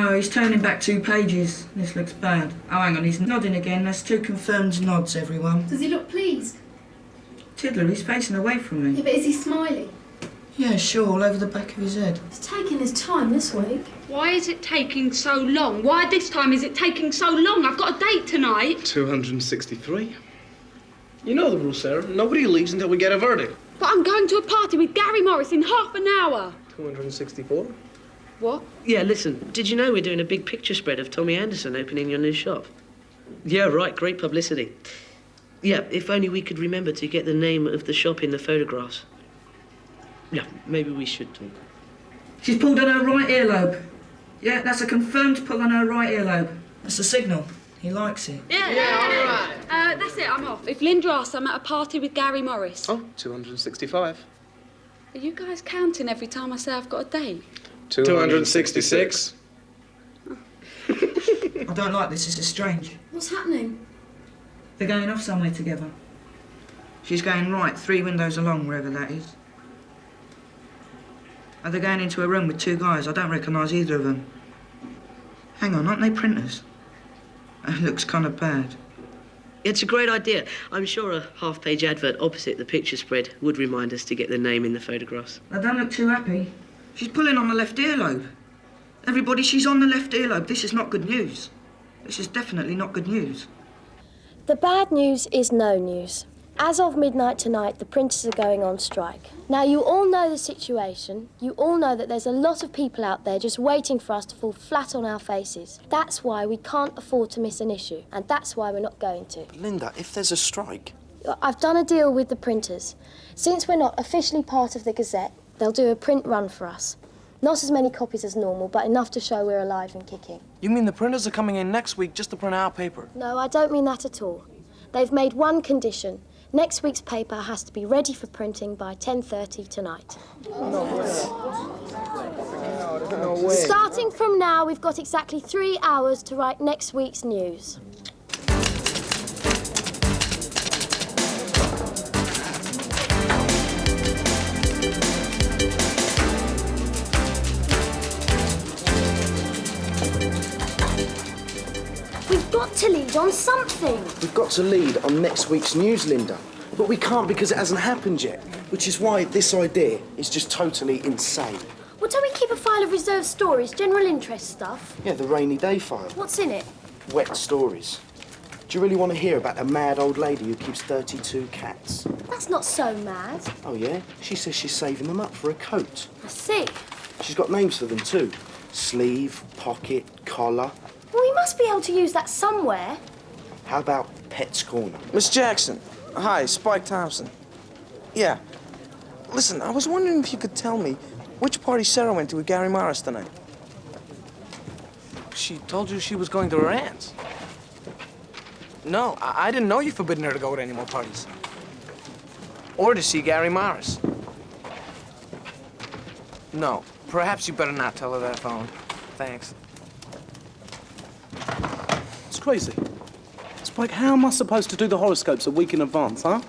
No, he's turning back 2 pages. This looks bad. Oh, hang on, he's nodding again. That's 2 confirmed nods, everyone. Does he look pleased? Tiddler, he's facing away from me. Yeah, but is he smiling? Yeah, sure, all over the back of his head. He's taking his time this week. Why is it taking so long? Why this time is it taking so long? I've got a date tonight. 263. You know the rules, Sarah. Nobody leaves until we get a verdict. But I'm going to a party with Gary Morris in half an hour. 264. What? Yeah, listen, did you know we're doing a big picture spread of Tommy Anderson opening your new shop? Yeah, right, great publicity. Yeah, if only we could remember to get the name of the shop in the photographs. Yeah, maybe we should talk. She's pulled on her right earlobe. Yeah, that's a confirmed pull on her right earlobe. That's a signal. He likes it. Yeah, all right. That's it, I'm off. If Linda asks, I'm at a party with Gary Morris. Oh, 265. Are you guys counting every time I say I've got a date? 266. I don't like this. This is strange. What's happening? They're going off somewhere together. She's going right 3 windows along, wherever that is. And they're going into a room with 2 guys. I don't recognise either of them. Hang on, aren't they printers? It looks kind of bad. It's a great idea. I'm sure a half-page advert opposite the picture spread would remind us to get the name in the photographs. They don't look too happy. She's pulling on the left earlobe. Everybody, she's on the left earlobe. This is not good news. This is definitely not good news. The bad news is no news. As of midnight tonight, the printers are going on strike. Now, you all know the situation. You all know that there's a lot of people out there just waiting for us to fall flat on our faces. That's why we can't afford to miss an issue, and that's why we're not going to. Linda, if there's a strike... I've done a deal with the printers. Since we're not officially part of the Gazette, they'll do a print run for us. Not as many copies as normal, but enough to show we're alive and kicking. You mean the printers are coming in next week just to print our paper? No, I don't mean that at all. They've made one condition. Next week's paper has to be ready for printing by 10:30 tonight. No way. Starting from now, we've got exactly 3 hours to write next week's news. We've got to lead on something. We've got to lead on next week's news, Linda. But we can't because it hasn't happened yet, which is why this idea is just totally insane. Well, don't we keep a file of reserved stories, general interest stuff? Yeah, the rainy day file. What's in it? Wet stories. Do you really want to hear about a mad old lady who keeps 32 cats? That's not so mad. Oh, yeah? She says she's saving them up for a coat. I see. She's got names for them, too. Sleeve, pocket, collar. Well, we must be able to use that somewhere. How about Pet's Corner? Miss Jackson. Hi, Spike Thompson. Yeah. Listen, I was wondering if you could tell me which party Sarah went to with Gary Morris tonight. She told you she was going to her aunt's. No, I didn't know you forbidden her to go to any more parties. Or to see Gary Morris. No, perhaps you better not tell her that phone. Thanks. It's crazy. Spike, how am I supposed to do the horoscopes a week in advance, huh?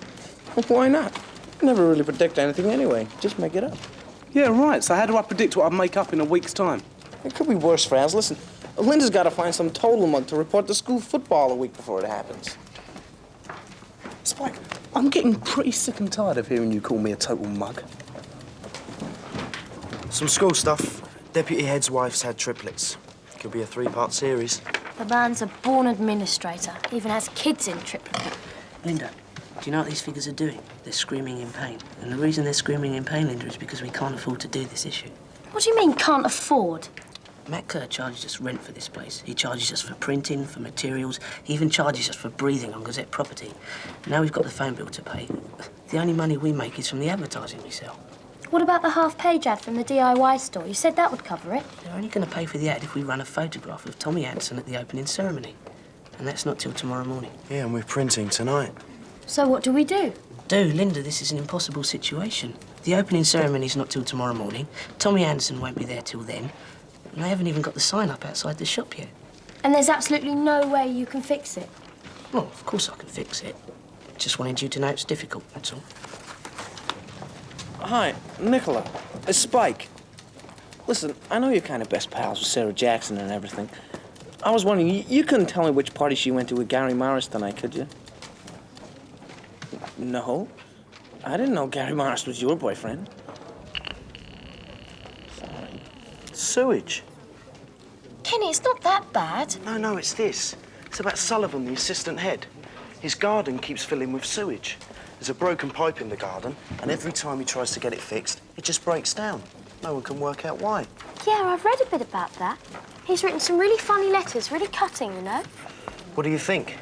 Well, why not? You never really predict anything anyway. Just make it up. Yeah, right. So how do I predict what I'd make up in a week's time? It could be worse, Franz. Listen, Linda's got to find some total mug to report to school football a week before it happens. Spike, I'm getting pretty sick and tired of hearing you call me a total mug. Some school stuff. Deputy head's wife's had triplets. Could be a 3-part series. The man's a born administrator. Even has kids in triplet. Linda, do you know what these figures are doing? They're screaming in pain. And the reason they're screaming in pain, Linda, is because we can't afford to do this issue. What do you mean, can't afford? Matt Kerr charges us rent for this place. He charges us for printing, for materials. He even charges us for breathing on Gazette property. Now we've got the phone bill to pay. The only money we make is from the advertising we sell. What about the half-page ad from the DIY store? You said that would cover it. They're only going to pay for the ad if we run a photograph of Tommy Anderson at the opening ceremony. And that's not till tomorrow morning. Yeah, and we're printing tonight. So what do we do? Linda, this is an impossible situation. The opening ceremony's not till tomorrow morning. Tommy Anderson won't be there till then. And they haven't even got the sign up outside the shop yet. And there's absolutely no way you can fix it? Well, of course I can fix it. Just wanted you to know it's difficult, that's all. Hi, Nicola. It's Spike. Listen, I know you're kind of best pals with Sarah Jackson and everything. I was wondering, you couldn't tell me which party she went to with Gary Morris tonight, could you? No. I didn't know Gary Morris was your boyfriend. Sorry. Sewage. Kenny, it's not that bad. No, it's this. It's about Sullivan, the assistant head. His garden keeps filling with sewage. There's a broken pipe in the garden, and every time he tries to get it fixed, it just breaks down. No one can work out why. Yeah, I've read a bit about that. He's written some really funny letters, really cutting, you know. What do you think?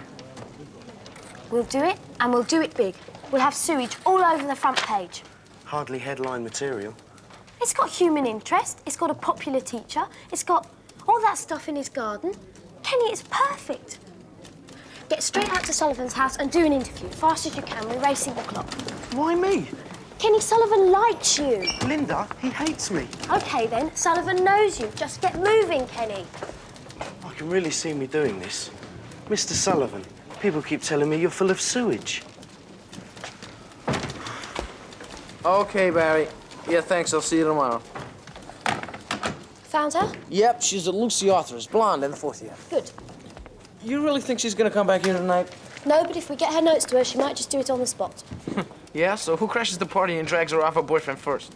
We'll do it, and we'll do it big. We'll have sewage all over the front page. Hardly headline material. It's got human interest, it's got a popular teacher, it's got all that stuff in his garden. Kenny, it's perfect. Get straight out to Sullivan's house and do an interview, fast as you can. We're racing the clock. Why me? Kenny, Sullivan likes you. Linda, he hates me. OK, then. Sullivan knows you. Just get moving, Kenny. I can really see me doing this. Mr. Sullivan, people keep telling me you're full of sewage. Okay, Barry. Yeah, thanks. I'll see you tomorrow. Found her? Yep, she's a Lucy authoress, blonde, in the fourth year. Good. You really think she's gonna come back here tonight? No, but if we get her notes to her, she might just do it on the spot. Yeah, so who crashes the party and drags her off her boyfriend first?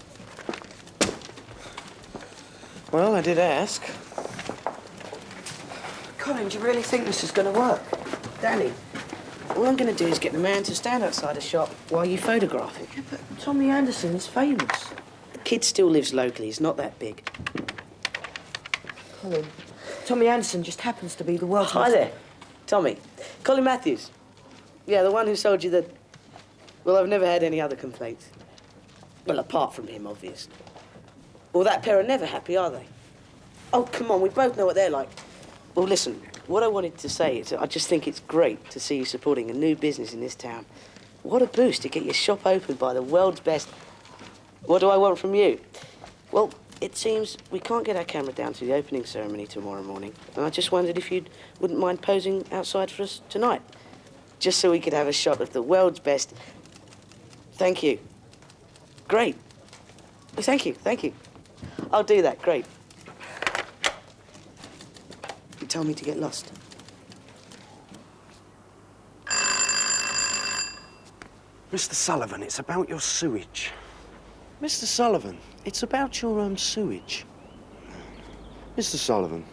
Well, I did ask. Colin, do you really think this is going to work? Danny, all I'm going to do is get the man to stand outside the shop while you photograph it. Yeah, but Tommy Anderson is famous. The kid still lives locally. He's not that big. Colin, Tommy Anderson just happens to be the world's Hi there, Tommy. Colin Matthews. Yeah, the one who sold you the... Well, I've never had any other complaints. Well, apart from him, obviously. Well, that pair are never happy, are they? Oh, come on, we both know what they're like. Well, listen, what I wanted to say is I just think it's great to see you supporting a new business in this town. What a boost to get your shop opened by the world's best... What do I want from you? Well, it seems we can't get our camera down to the opening ceremony tomorrow morning, and I just wondered if you wouldn't mind posing outside for us tonight, just so we could have a shot of the world's best... Thank you. Great. Thank you. I'll do that, great. You told me to get lost. Mr. Sullivan, it's about your sewage. Mr. Sullivan, it's about your sewage. Mr. Sullivan,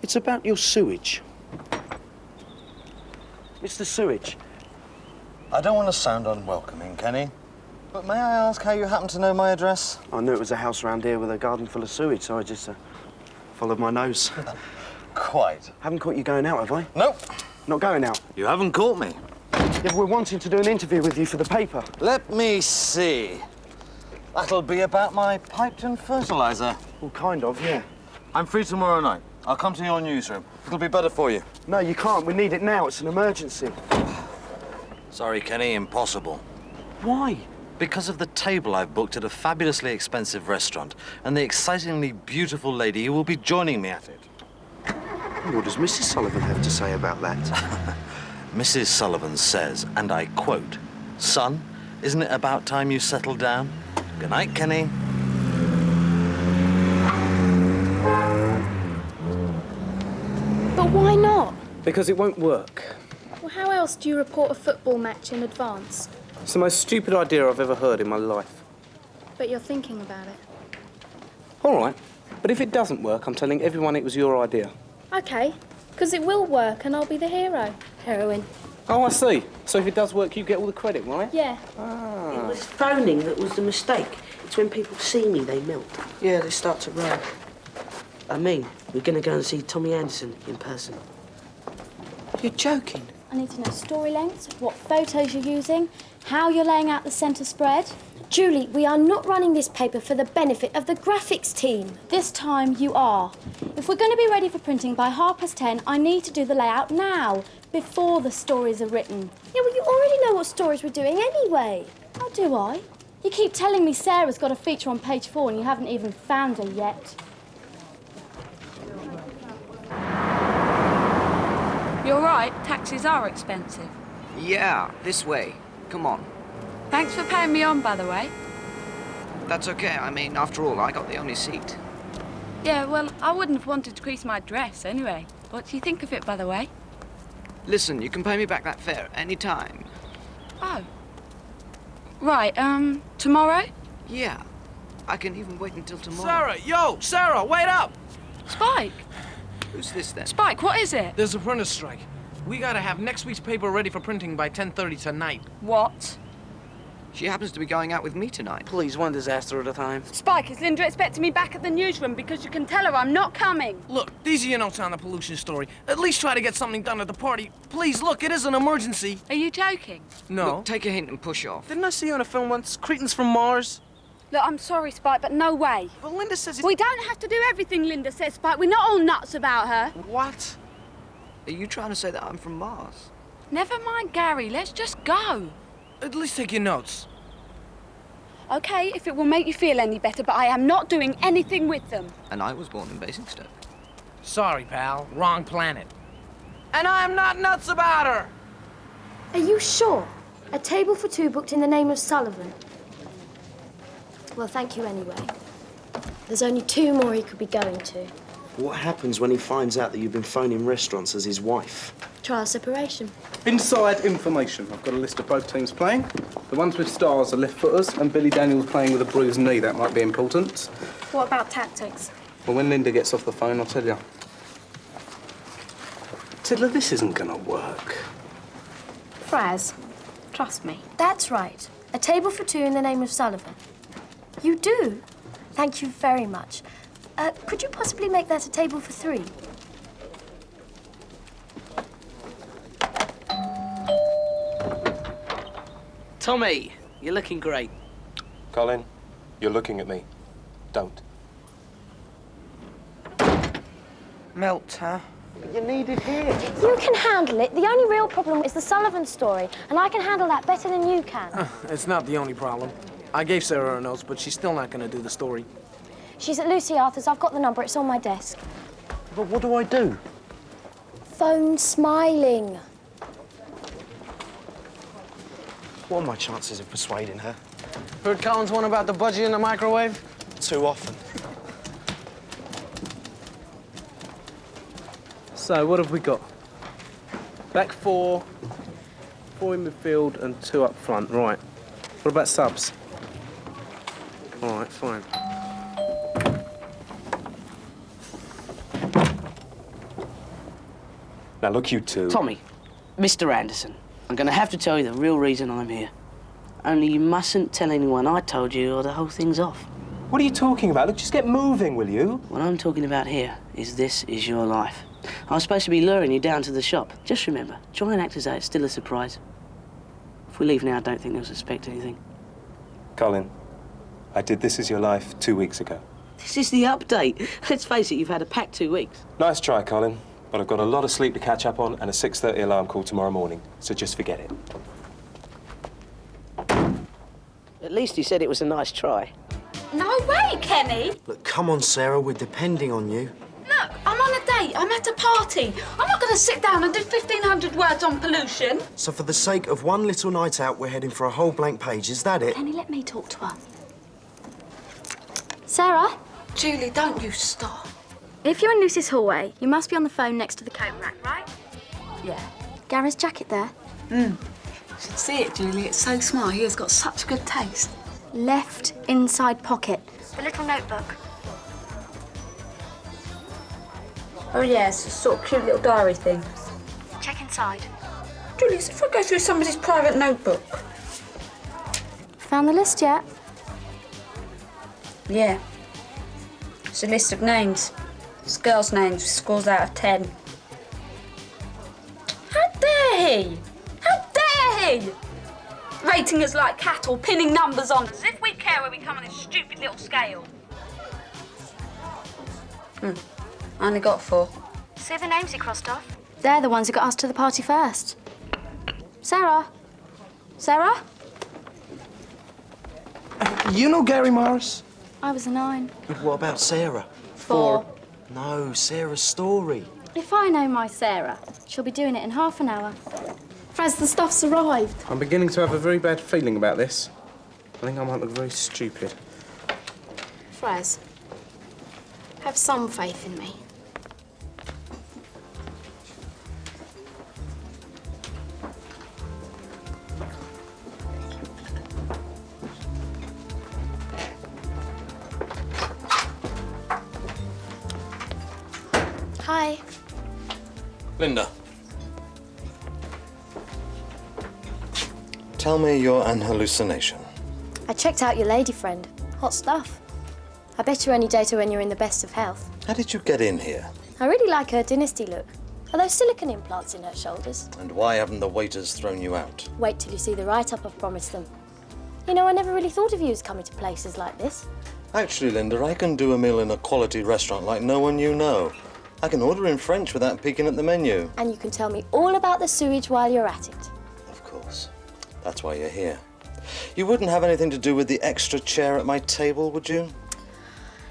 it's about your sewage. Mr. Sewage. I don't want to sound unwelcoming, Kenny, but may I ask how you happen to know my address? I knew it was a house round here with a garden full of sewage, so I just followed my nose. Quite. Haven't caught you going out, have I? Nope. Not going out? You haven't caught me. Yeah, but we're wanting to do an interview with you for the paper. Let me see. That'll be about my piped in fertilizer. Well, kind of, yeah. I'm free tomorrow night. I'll come to your newsroom. It'll be better for you. No, you can't. We need it now. It's an emergency. Sorry, Kenny, impossible. Why? Because of the table I've booked at a fabulously expensive restaurant and the excitingly beautiful lady who will be joining me at it. What does Mrs. Sullivan have to say about that? Mrs. Sullivan says, and I quote, "Son, isn't it about time you settled down? Good night, Kenny." But why not? Because it won't work. Well, how else do you report a football match in advance? It's the most stupid idea I've ever heard in my life. But you're thinking about it. All right, but if it doesn't work, I'm telling everyone it was your idea. OK, because it will work and I'll be the hero. Heroine. Oh, I see. So if it does work, you get all the credit, right? Yeah. It was phoning that was the mistake. It's when people see me, they melt. Yeah, they start to run. I mean, we're going to go and see Tommy Anderson in person. You're joking. I need to know story lengths, what photos you're using, how you're laying out the centre spread. Julie, we are not running this paper for the benefit of the graphics team. This time you are. If we're going to be ready for printing by 10:30, I need to do the layout now, before the stories are written. Yeah, well, you already know what stories we're doing anyway. Oh, do I? You keep telling me Sarah's got a feature on page 4 and you haven't even found her yet. You're right, taxis are expensive. Yeah, this way. Come on. Thanks for paying me on, by the way. That's okay. I mean, after all, I got the only seat. Yeah, well, I wouldn't have wanted to crease my dress anyway. What do you think of it, by the way? Listen, you can pay me back that fare any time. Oh. Right, tomorrow? Yeah. I can even wait until tomorrow. Sarah, yo, Sarah, wait up! Spike! Who's this then? Spike, what is it? There's a printer's strike. We gotta have next week's paper ready for printing by 10:30 tonight. What? She happens to be going out with me tonight. Please, one disaster at a time. Spike, is Linda expecting me back at the newsroom? Because you can tell her I'm not coming. Look, these are your notes on the pollution story. At least try to get something done at the party. Please, look, it is an emergency. Are you joking? No. Look, take a hint and push off. Didn't I see you in a film once? Cretans from Mars? Look, I'm sorry, Spike, but no way. But Linda says We don't have to do everything Linda says, Spike. We're not all nuts about her. What? Are you trying to say that I'm from Mars? Never mind, Gary. Let's just go. At least take your notes. Okay, if it will make you feel any better, but I am not doing anything with them. And I was born in Basingstoke. Sorry, pal. Wrong planet. And I'm not nuts about her! Are you sure? A table for two booked in the name of Sullivan. Well, thank you anyway. There's only 2 more he could be going to. What happens when he finds out that you've been phoning restaurants as his wife? Trial separation. Inside information. I've got a list of both teams playing. The ones with stars are left footers, and Billy Daniels playing with a bruised knee. That might be important. What about tactics? Well, when Linda gets off the phone, I'll tell you. Tiddler, this isn't gonna work. Fraz, trust me. That's right. A table for 2 in the name of Sullivan. You do? Thank you very much. Could you possibly make that a table for 3? Tommy, you're looking great. Colin, you're looking at me. Don't. Melt, huh? You need it here. You can handle it. The only real problem is the Sullivan story, and I can handle that better than you can. It's not the only problem. I gave Sarah her notes, but she's still not gonna do the story. She's at Lucy Arthur's. I've got the number. It's on my desk. But what do I do? Phone Smiling. What are my chances of persuading her? Heard Colin's one about the budgie in the microwave? Too often. So, what have we got? Back 4, 4 in midfield, and 2 up front. Right. What about subs? All right, fine. Now, look, you two. Tommy, Mr. Anderson, I'm going to have to tell you the real reason I'm here. Only you mustn't tell anyone I told you or the whole thing's off. What are you talking about? Look, just get moving, will you? What I'm talking about here is this is your life. I was supposed to be luring you down to the shop. Just remember, try and act as though it's still a surprise. If we leave now, I don't think they'll suspect anything. Colin, I did This Is Your Life 2 weeks ago. This is the update. Let's face it, you've had a packed 2 weeks. Nice try, Colin. But I've got a lot of sleep to catch up on and a 6:30 alarm call tomorrow morning, so just forget it. At least he said it was a nice try. No way, Kenny. Look, come on, Sarah, we're depending on you. Look, I'm on a date. I'm at a party. I'm not going to sit down and do 1,500 words on pollution. So for the sake of one little night out, we're heading for a whole blank page, is that it? Kenny, let me talk to her. Sarah? Julie, don't you stop. If you're in Lucy's hallway, you must be on the phone next to the coat rack, right? Yeah. Gary's jacket there. You should see it, Julie. It's so smart. He has got such good taste. Left inside pocket. The little notebook. Oh, yes, a sort of cute little diary thing. Check inside. Julie, as if I go through somebody's private notebook. Found the list yet? Yeah. It's a list of names. It's girls' names with scores out of 10. How dare he? How dare he? Rating us like cattle, pinning numbers on us, as if we care where we come on this stupid little scale. I only got 4. See the names he crossed off? They're the ones who got us to the party first. Sarah? Sarah? You know Gary Morris? I was a 9. What about Sarah? 4. No, Sarah's story. If I know my Sarah, she'll be doing it in half an hour. Fraz, the stuff's arrived. I'm beginning to have a very bad feeling about this. I think I might look very stupid. Fraz, Have some faith in me. Hi. Linda. Tell me you're an hallucination. I checked out your lady friend. Hot stuff. I bet you only date her when you're in the best of health. How did you get in here? I really like her dynasty look. Are those silicone implants in her shoulders? And why haven't the waiters thrown you out? Wait till you see the write-up I've promised them. You know, I never really thought of you as coming to places like this. Actually, Linda, I can do a meal in a quality restaurant like no one you know. I can order in French without peeking at the menu. And you can tell me all about the sewage while you're at it. Of course. That's why you're here. You wouldn't have anything to do with the extra chair at my table, would you?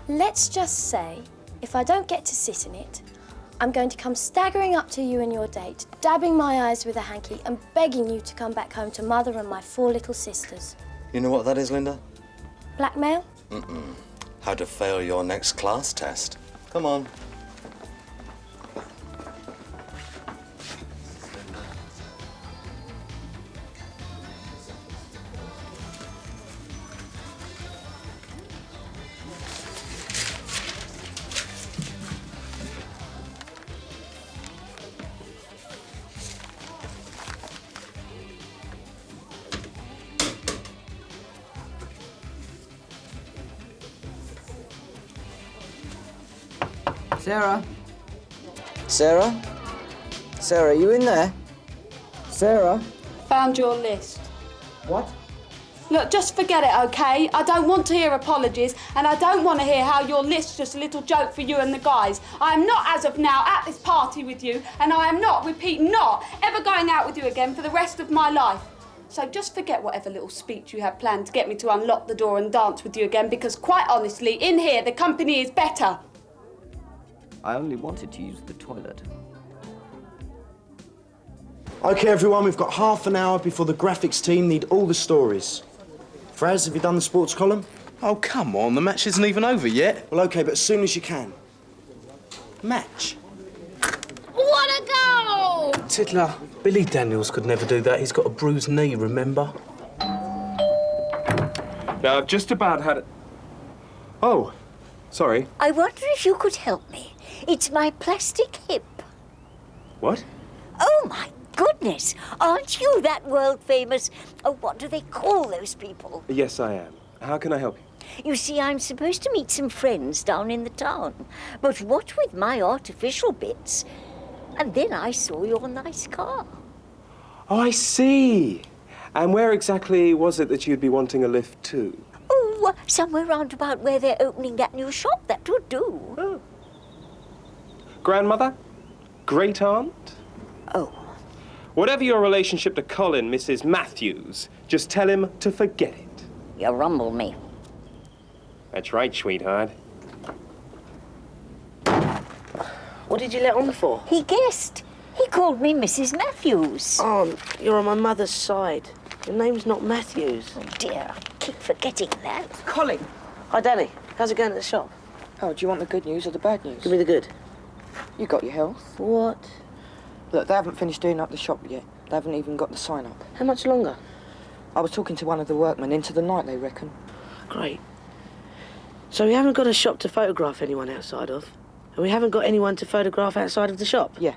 Let's just say, if I don't get to sit in it, I'm going to come staggering up to you and your date, dabbing my eyes with a hanky and begging you to come back home to Mother and my 4 little sisters. You know what that is, Linda? Blackmail? Mm-mm. How to fail your next class test. Come on. Sarah? Sarah? Sarah, you in there? Sarah? Found your list. What? Look, just forget it, OK? I don't want to hear apologies, and I don't want to hear how your list's just a little joke for you and the guys. I am not, as of now, at this party with you, and I am not, repeat, not ever going out with you again for the rest of my life. So just forget whatever little speech you had planned to get me to unlock the door and dance with you again, because quite honestly, in here, the company is better. I only wanted to use the toilet. OK, everyone, we've got half an hour before the graphics team need all the stories. Fraz, have you done the sports column? Oh, come on, the match isn't even over yet. Well, OK, but as soon as you can. Match? What a goal! Tiddler, Billy Daniels could never do that. He's got a bruised knee, remember? Now, I've just about had it. Oh, sorry. I wonder if you could help me. It's my plastic hip. What? Oh, my goodness. Aren't you that world-famous... Oh, what do they call those people? Yes, I am. How can I help you? You see, I'm supposed to meet some friends down in the town. But what with my artificial bits... And then I saw your nice car. Oh, I see. And where exactly was it that you'd be wanting a lift to? Oh, somewhere round about where they're opening that new shop. That would do. Oh. Grandmother? Great aunt? Oh. Whatever your relationship to Colin, Mrs. Matthews, just tell him to forget it. You rumble me. That's right, sweetheart. What did you let on for? He guessed. He called me Mrs. Matthews. Oh, you're on my mother's side. Your name's not Matthews. Oh, dear. I keep forgetting that. Colin! Hi, Danny. How's it going at the shop? Oh, do you want the good news or the bad news? Give me the good. You got your health. What? Look, they haven't finished doing up the shop yet. They haven't even got the sign up. How much longer? I was talking to one of the workmen into the night, they reckon. Great. So we haven't got a shop to photograph anyone outside of, and we haven't got anyone to photograph outside of the shop? Yeah.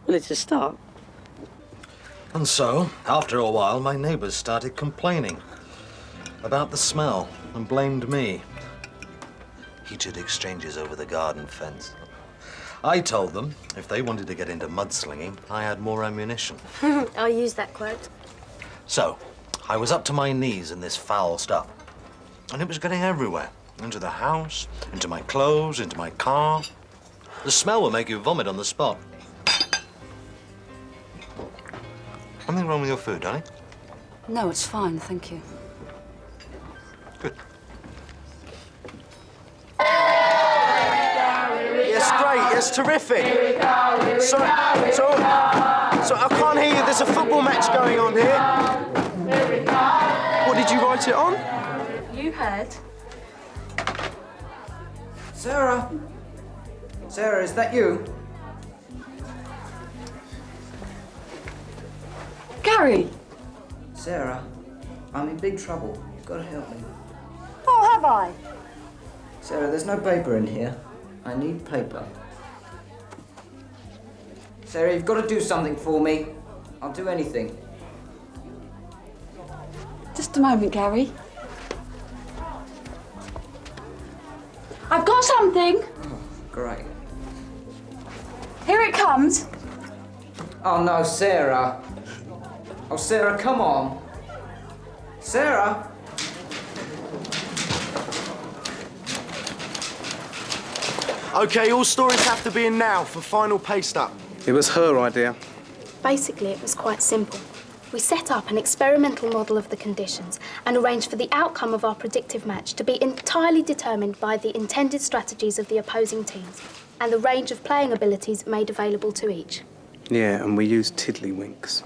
Well, it's a start. And so, after a while, my neighbours started complaining about the smell and blamed me. Heated exchanges over the garden fence. I told them if they wanted to get into mudslinging, I had more ammunition. I'll use that quote. So, I was up to my knees in this foul stuff. And it was getting everywhere. Into the house, into my clothes, into my car. The smell will make you vomit on the spot. Something wrong with your food, darling? No, it's fine, thank you. Good. Yes, great. Yes, terrific. So I can't hear you. There's a football match going on here. What, did you write it on? You heard. Sarah? Sarah, is that you? Gary! Sarah, I'm in big trouble. You've got to help me. Oh, have I? Sarah, there's no paper in here. I need paper. Sarah, you've got to do something for me. I'll do anything. Just a moment, Gary. I've got something. Oh, great. Here it comes. Oh, no, Sarah. Oh, Sarah, come on. Sarah? OK, all stories have to be in now for final paste-up. It was her idea. Basically, it was quite simple. We set up an experimental model of the conditions and arranged for the outcome of our predictive match to be entirely determined by the intended strategies of the opposing teams and the range of playing abilities made available to each. Yeah, and we used tiddlywinks.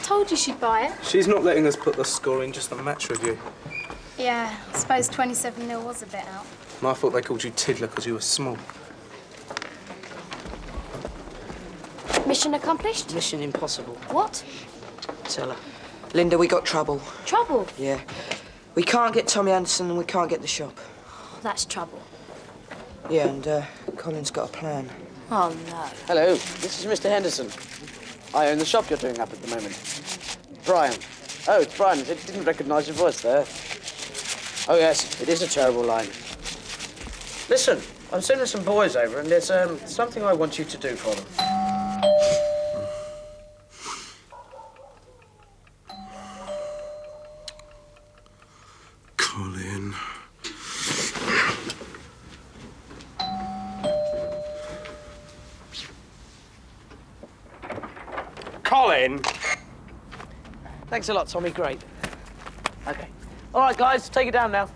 Told you she'd buy it. She's not letting us put the score in, just a match review. Yeah, I suppose 27-0 was a bit out. And I thought they called you Tiddler because you were small. Mission accomplished? Mission impossible. What? Tell her. Linda, we got trouble. Trouble? Yeah. We can't get Tommy Anderson and we can't get the shop. That's trouble. Yeah, and Colin's got a plan. Oh, no. Hello, this is Mr. Henderson. I own the shop you're doing up at the moment. Brian. Oh, it's Brian. I didn't recognise your voice there. Oh, yes, it is a terrible line. Listen, I'm sending some boys over, and there's something I want you to do for them. Colin. Colin! Thanks a lot, Tommy. Great. OK. All right, guys, take it down now.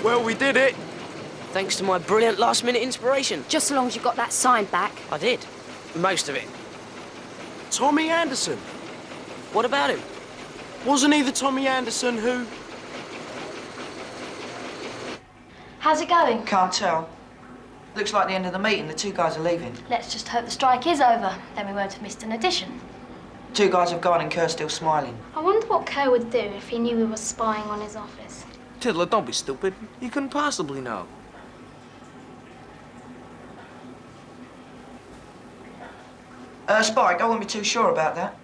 Well, we did it. Thanks to my brilliant last-minute inspiration. Just so long as you got that sign back. I did. Most of it. Tommy Anderson. What about him? Wasn't he the Tommy Anderson who... How's it going? Can't tell. Looks like the end of the meeting. The two guys are leaving. Let's just hope the strike is over. Then we won't have missed an audition. Two guys have gone and Kerr's still smiling. I wonder what Kerr would do if he knew we were spying on his office. Tiddler, don't be stupid. You couldn't possibly know. Spike, I wouldn't be too sure about that.